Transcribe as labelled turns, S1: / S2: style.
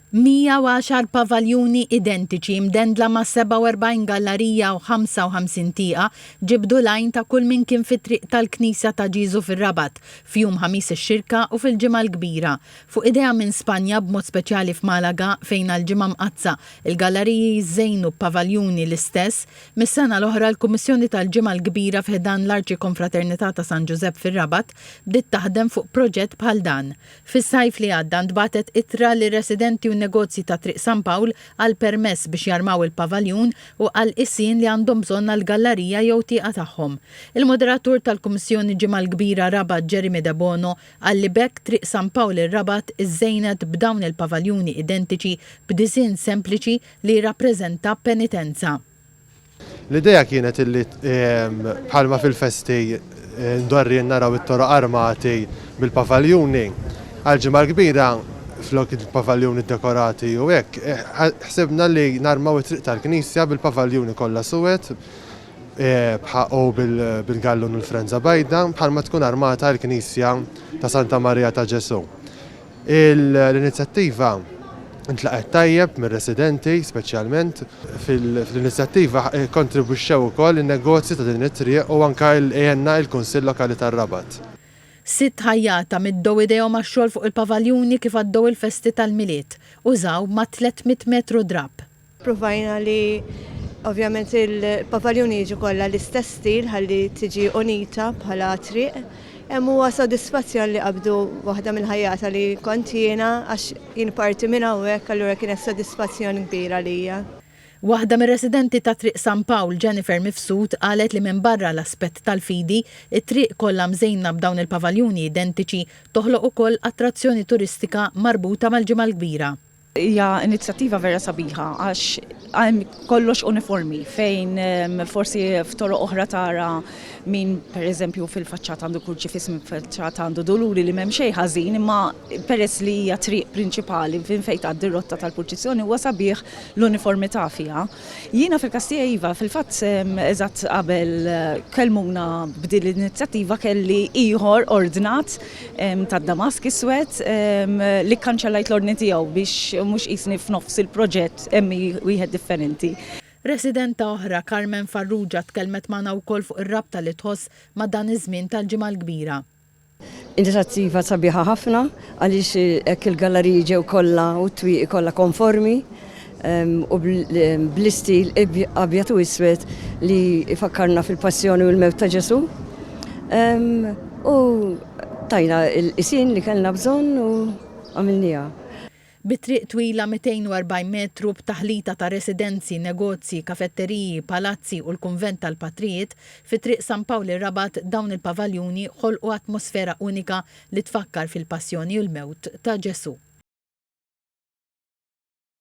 S1: 110 pavaljuni identiċi mdendla ma' 47 gallerija u 55 tieqa ġibdu lajn ta' kull min kien fit-triq tal-Knisja ta' Ġisu fir-Rabat f'jum ħamis ix-xirka u fil-ġimgħa l-kbira. Fuq idea minn Spanja b'mod speċjali f'Malaga fejn għall-ġimgħa mqazza il-galleriji jżejnu b'pavaljuni l-istess, mis-sena l-oħra l-Kummissjoni tal-ġimgħa l-kbira f'ħdan l-Arċi-Konfraternità ta' San Giuseppe fir-Rabat bdiet taħdem fuq proġett bħal dan. Fis-sajf li għadda ntbagħtet ittra li residenti u negozji ta' Triq San Pawl għal permess biex jarmaw il-pavaljun u għal issin li għandhom bżonn għal gallerija jew tieqa tagħhom. Il-moderatur tal-Kummissjoni ġimgħa l-kbira Rabat Jeremy De Bono għal li bekk Triq San Pawl ir-Rabat iżżejnet b'dawn il-pavaljuni identiċi b'diżinn sempliċi li jirrappreżenta penitenza.
S2: L-idea kienet illi bħalma fil-festi ndorri naraw it-toroq armati bil-pavaljuni għal-ġimgħa l-kbira flok il-pavaljuni dekorati u hekk, ħsebna li narmaw it-triq tal-Knisja bil-pavaljuni kollha suwed u bil-gallun u l-frenza bajda bħalma tkun armata l-Knisja ta' Santa Marija ta' Ġesu. L-inizjattiva intlaqet tajjeb mir-residenti speċjalment fil-inizjattiva kontribwixxew ukoll in-negozji ta' din it-triq u anke għenna l-Kunsill Lokali tar-Rabat.
S1: 6 ħajjata middew idejhom għax-xogħol fuq il-pavaljuni kif għaddew il-festi tal-miliet, użaw ma' 300 metru drab.
S3: Provajna li ovvjament il-pavaljuni jiġu kollha l-istess stil ħalli tiġi unita bħala triq. Hemm huwa sodisfazzjon li qabdu waħda mill-ħajjata li kont jiena għax jien parti minn hawnhekk allura kienet sodisfazzjon kbira lija.
S1: Waħda mir-residenti ta' Triq San Pawl, Jennifer Mifsud, qalet li minn barra l-aspett tal-fidi, it-triq kollha mżejna b'dawn il-pavaljuni identiċi toħloq ukoll attrazzjoni turistika marbuta mal-ġimgħa l-kbira.
S4: Hija inizjattiva vera sabiħa għax kollox uniformi fejn forsi f'toroq oħra tara min pereżempju fil-faċċata għandu kurċifis minn faċċata għandu doluri li m'hemm xejn ħażin, imma peress li hija triq prinċipali fejn tgħaddi r-rotta tal-purċizzjoni huwa sabiħ l-uniformità fiha. Jiena fil-Kastija iva fil-fatt eżatt qabel kellmuna b'din l-inizjattiva kelli ieħor ordnat tad-damask iswed li kkanċellajt l-ordni tiegħu biex mhux qisni f'nofs il-proġett hemm wieħed differenti.
S1: Residenta oħra Carmen Farrugia tkellmet magħna wkoll fuq ir-rabta li tħoss ma' dan iż-żmien tal-ġimgħa l-kbira.
S5: Inizjattiva sabiħa ħafna għaliex hekk il-galleriji ġew kollha u t-twieqi kollha konformi u bl-istil abjad u iswed li ifakkarna fil-passjoni u l-mewt ta' Ġesu. U tajna l-isin li kellna bżonn u għamilniha.
S1: Bitriq twila 240 metru b'taħlita ta' residenzi, negozji, kafetteriji, palazzi u l-Kunvent tal-Patrijiet, fi Triq San Pawl ir-Rabat dawn il-pavaljuni ħolqu atmosfera unika li tfakkar fil-passjoni u l-mewt ta' Ġesu.